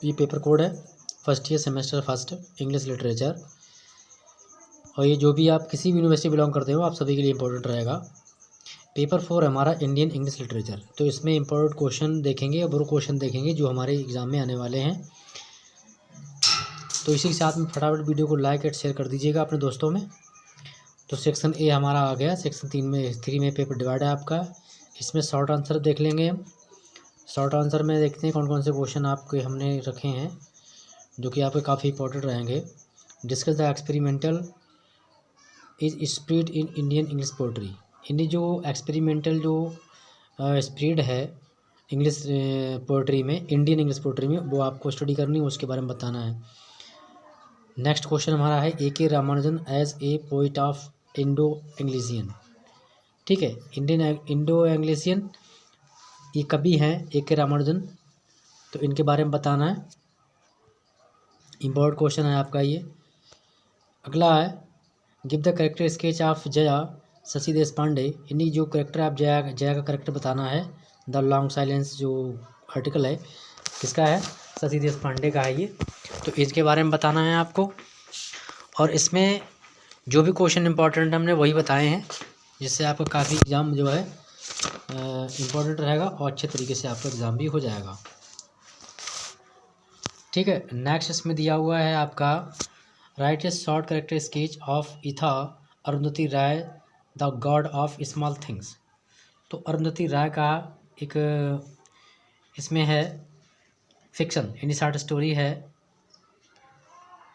ये paper code है first year semester first English literature. और ये जो भी आप किसी भी यूनिवर्सिटी बिलोंग करते हो आप सभी के लिए इंपॉर्टेंट रहेगा। पेपर 4 हमारा इंडियन इंग्लिश लिटरेचर, तो इसमें इंपॉर्टेंट क्वेश्चन देखेंगे और वो क्वेश्चन देखेंगे जो हमारे एग्ज़ाम में आने वाले हैं। तो इसी के साथ में फटाफट वीडियो को लाइक एंड शेयर कर दीजिएगा अपने दोस्तों में। तो सेक्शन ए हमारा आ गया। सेक्शन 3 में पेपर डिवाइड है आपका। इसमें शॉर्ट आंसर देख लेंगे हम। शॉर्ट आंसर में देखते हैं कौन कौन से क्वेश्चन आपके हमने रखे हैं जो कि आपके काफ़ी इंपॉर्टेंट रहेंगे। Discuss the experimental is spread in Indian English poetry. यानी जो एक्सपेरिमेंटल जो स्प्रीड है इंग्लिश पोएट्री में, इंडियन इंग्लिश पोएट्री में, वो आपको स्टडी करनी है, उसके बारे में बताना है। नेक्स्ट क्वेश्चन हमारा है A.K. Ramanujan as a poet of Indo Anglian. ठीक है, इंडियन इंडो एंग्लिशियन ये कवि हैं A.K. रामानुजन, तो इनके बारे में बताना है। इम्पोर्टेंट क्वेश्चन है आपका ये। अगला है give the character sketch of Jaya Shashi Deshpande. यानी जो करेक्टर आप जया का करेक्टर बताना है। द लॉन्ग साइलेंस जो आर्टिकल है किसका है, शशि देशपांडे का है ये। तो इसके बारे में बताना है आपको। और इसमें जो भी क्वेश्चन इंपॉर्टेंट हमने वही बताए हैं, जिससे आपका काफ़ी एग्ज़ाम जो है इम्पोर्टेंट रहेगा और अच्छे तरीके से आपका एग्ज़ाम भी हो जाएगा। ठीक है, नेक्स्ट इसमें दिया हुआ है आपका write a short character sketch of Estha Arundhati Roy the god of small things. तो अरुंधति राय का एक इसमें है फिक्शन यानी शॉर्ट स्टोरी है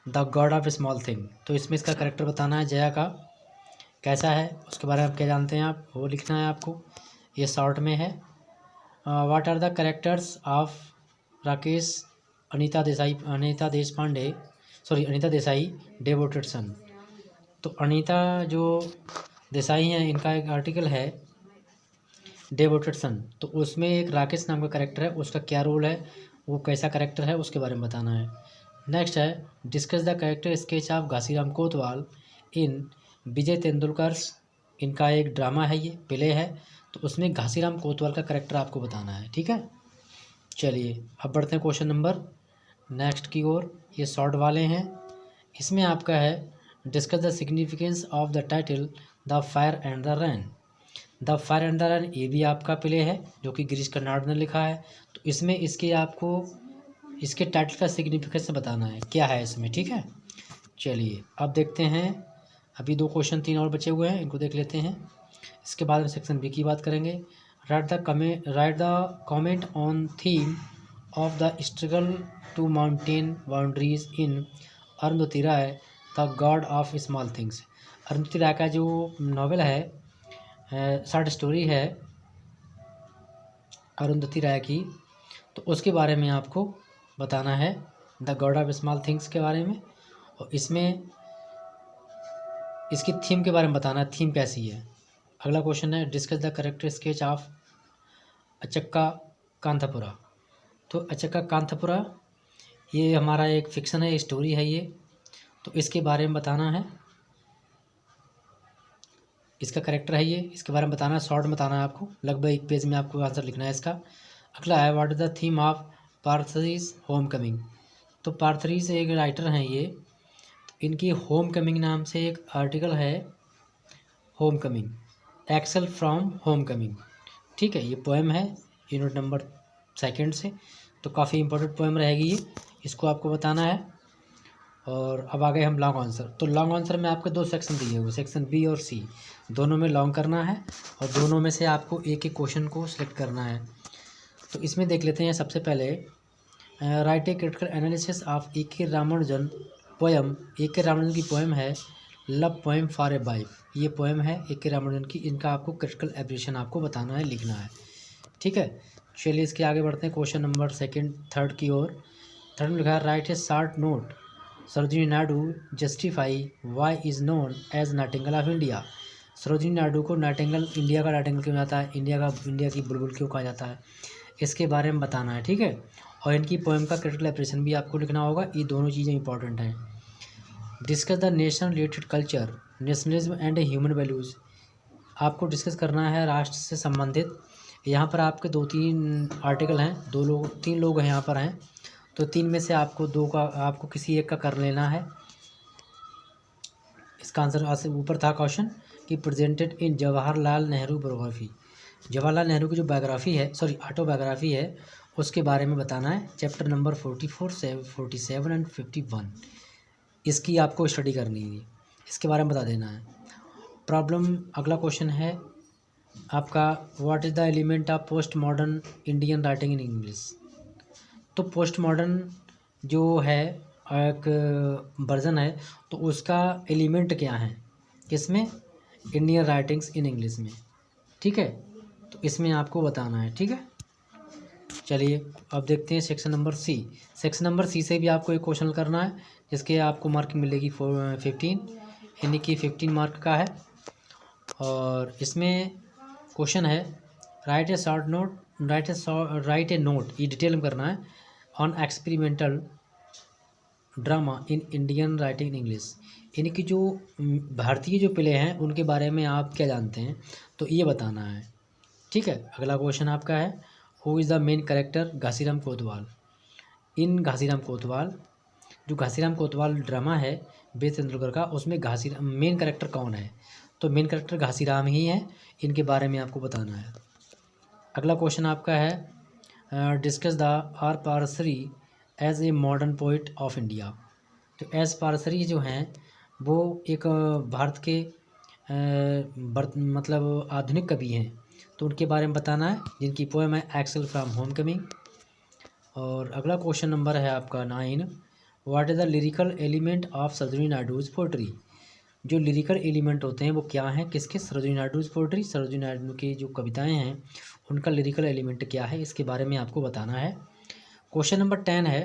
the god of small thing. तो इसमें इसका करेक्टर बताना है जया का कैसा है, उसके बारे में आप क्या जानते हैं आप वो लिखना है आपको। ये शॉर्ट में है। What are the characters of Rakesh Anita Desai devoted son. तो अनीता जो देसाई हैं इनका एक आर्टिकल है डेवोटेड सन। तो उसमें एक राकेश नाम का करेक्टर है, उसका क्या रोल है, वो कैसा करेक्टर है, उसके बारे में बताना है। नेक्स्ट है discuss the character sketch of Ghasiram कोतवाल इन विजय तेंदुलकर्स। इनका एक ड्रामा है, ये प्ले है, तो उसमें घासीराम कोतवाल का करेक्टर आपको बताना है। ठीक है, चलिए अब बढ़ते हैं क्वेश्चन नंबर नेक्स्ट की ओर। ये शॉर्ट वाले हैं। इसमें आपका है discuss the significance of the title the fire and the rain. The fire and the rain ये भी आपका प्ले है जो कि गिरीश कर्नाड ने लिखा है। तो इसमें इसके आपको इसके टाइटल का सिग्निफिकेंस बताना है क्या है इसमें। ठीक है, चलिए अब देखते हैं। अभी 2 क्वेश्चन 3 और बचे हुए हैं, इनको देख लेते हैं। इसके बाद में सेक्शन बी की बात करेंगे। Write the comment on theme of the struggle to mountain boundaries in Arundhati Roy the god of small things. Arundhati Roy का जो नॉवेल है शॉर्ट स्टोरी है अरुंधति राय की, तो उसके बारे में आपको बताना है the god of small things के बारे में। और इसमें इसकी थीम के बारे में बताना है, थीम कैसी है। अगला क्वेश्चन है discuss the character sketch of Achakka Kanthapura. तो अचक्का कांथापुरा ये हमारा एक फिक्शन है, स्टोरी है ये, तो इसके बारे में बताना है। इसका करेक्टर है ये, इसके बारे में बताना है, शॉर्ट बताना है आपको, लगभग 1 पेज में आपको आंसर लिखना है इसका। अगला है what is the theme of Parthasarathy's homecoming. तो पार्थरीज एक राइटर हैं ये, तो इनकी होम कमिंग नाम से एक आर्टिकल है, home coming excel from home coming. ठीक है, ये पोएम है यूनिट नंबर 2 से, तो काफ़ी इंपॉर्टेंट पोएम रहेगी ये, इसको आपको बताना है। और अब आ गए हम लॉन्ग आंसर। तो लॉन्ग आंसर में आपके 2 सेक्शन दिए हुए, सेक्शन बी और सी, दोनों में लॉन्ग करना है और दोनों में से आपको एक एक क्वेश्चन को सिलेक्ट करना है। तो इसमें देख लेते हैं सबसे पहले right a critical analysis of A.K. Ramanujan poem. A.K. Ramanujan की पोएम है love poem for a wife. ये पोएम है A.K. रामानुजन की, इनका आपको क्रिटिकल एप्रिसिएशन आपको बताना है, लिखना है। ठीक है, चलिए इसके आगे बढ़ते हैं क्वेश्चन नंबर 3 की ओर। 3 में लिखा है write a short note Sarojini Naidu justify why is known as nightingale of India. Sarojini Naidu को नाइटिंगेल, इंडिया का नाइटिंगेल क्यों जाता है, इंडिया की बुलबुल क्यों कहा जाता है, इसके बारे में बताना है। ठीक है, और इनकी पोएम का क्रिटिकल एप्रिसिएशन भी आपको लिखना होगा। ये दोनों चीज़ें इंपॉर्टेंट हैं। Discuss the national related culture nationalism and human values. आपको डिस्कस करना है राष्ट्र से संबंधित। यहाँ पर आपके 2-3 आर्टिकल हैं, 3 लोग हैं यहाँ पर हैं, तो 3 में से आपको 2 का, आपको किसी एक का कर लेना है। इसका आंसर ऊपर था क्वेश्चन कि presented in Jawaharlal Nehru biography. Jawaharlal Nehru की जो बायोग्राफी है, सॉरी ऑटोबायोग्राफी है, उसके बारे में बताना है। चैप्टर नंबर 44, 47 एंड 51 इसकी आपको स्टडी करनी है, इसके बारे में बता देना है। प्रॉब्लम अगला क्वेश्चन है आपका, what is the element of post modern Indian writing in English. तो पोस्ट मॉडर्न जो है एक वर्जन है, तो उसका एलिमेंट क्या है किसमें, इंडियन राइटिंग्स इन इंग्लिश में। ठीक है, तो इसमें आपको बताना है। ठीक है, चलिए अब देखते हैं section number C. Section number C से भी आपको एक क्वेश्चन करना है, जिसके आपको मार्किंग मिलेगी 15, यानी कि 15 मार्क का है। और इसमें क्वेश्चन है, write a short note, right A note, ये डिटेल में करना है, on experimental drama in Indian writing in English. यानी कि जो भारतीय जो प्ले हैं उनके बारे में आप क्या जानते हैं, तो ये बताना है। ठीक है, अगला क्वेश्चन आपका है, who is the main character Ghasiram कोतवाल इन घासीराम कोतवाल। जो घासीराम कोतवाल ड्रामा है वेद तेंदुलकर का, उसमें घासीराम मेन कैरेक्टर कौन है, तो मेन कैरेक्टर घासीराम ही है, इनके बारे में आपको बताना है। अगला क्वेश्चन आपका है, discuss the R Parthasarathy as a modern poet of India. तो एज पारसरी जो हैं वो एक भारत के मतलब आधुनिक कवि हैं, तो उनके बारे में बताना है, जिनकी पोएम है एक्सेल फ्रॉम होम कमिंग। और अगला क्वेश्चन नंबर है आपका 9, what is the lyrical element of Sarojini Naidu's poetry. जो लिरिकल एलिमेंट होते हैं वो क्या हैं किसके, सरोजिनी नायडूज़ पोइट्री, सरोजिनी नायडू की जो कविताएं हैं उनका लिरिकल एलिमेंट क्या है, इसके बारे में आपको बताना है। क्वेश्चन नंबर 10 है,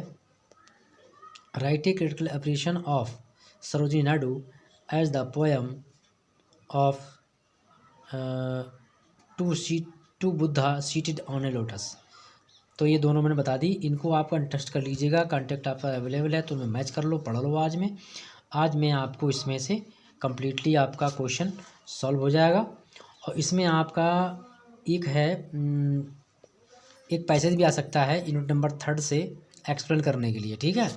write a critical appreciation of Sarojini Naidu as the poem of to Buddha seated on a lotus. तो ये दोनों मैंने बता दी, इनको आप टेस्ट कर लीजिएगा, कॉन्टेक्ट आपका अवेलेबल है तो उनमें मैच कर लो, पढ़ लो। आज मैं आपको इसमें से कम्प्लीटली आपका क्वेश्चन सॉल्व हो जाएगा। और इसमें आपका एक है, एक पैसेज भी आ सकता है यूनिट नंबर 3 से एक्सप्लेन करने के लिए। ठीक है,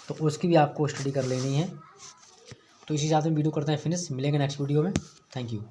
तो उसकी भी आपको स्टडी कर लेनी है। तो इसी साथ में वीडियो करते हैं फिनिश, मिलेंगे नेक्स्ट वीडियो में। Thank you.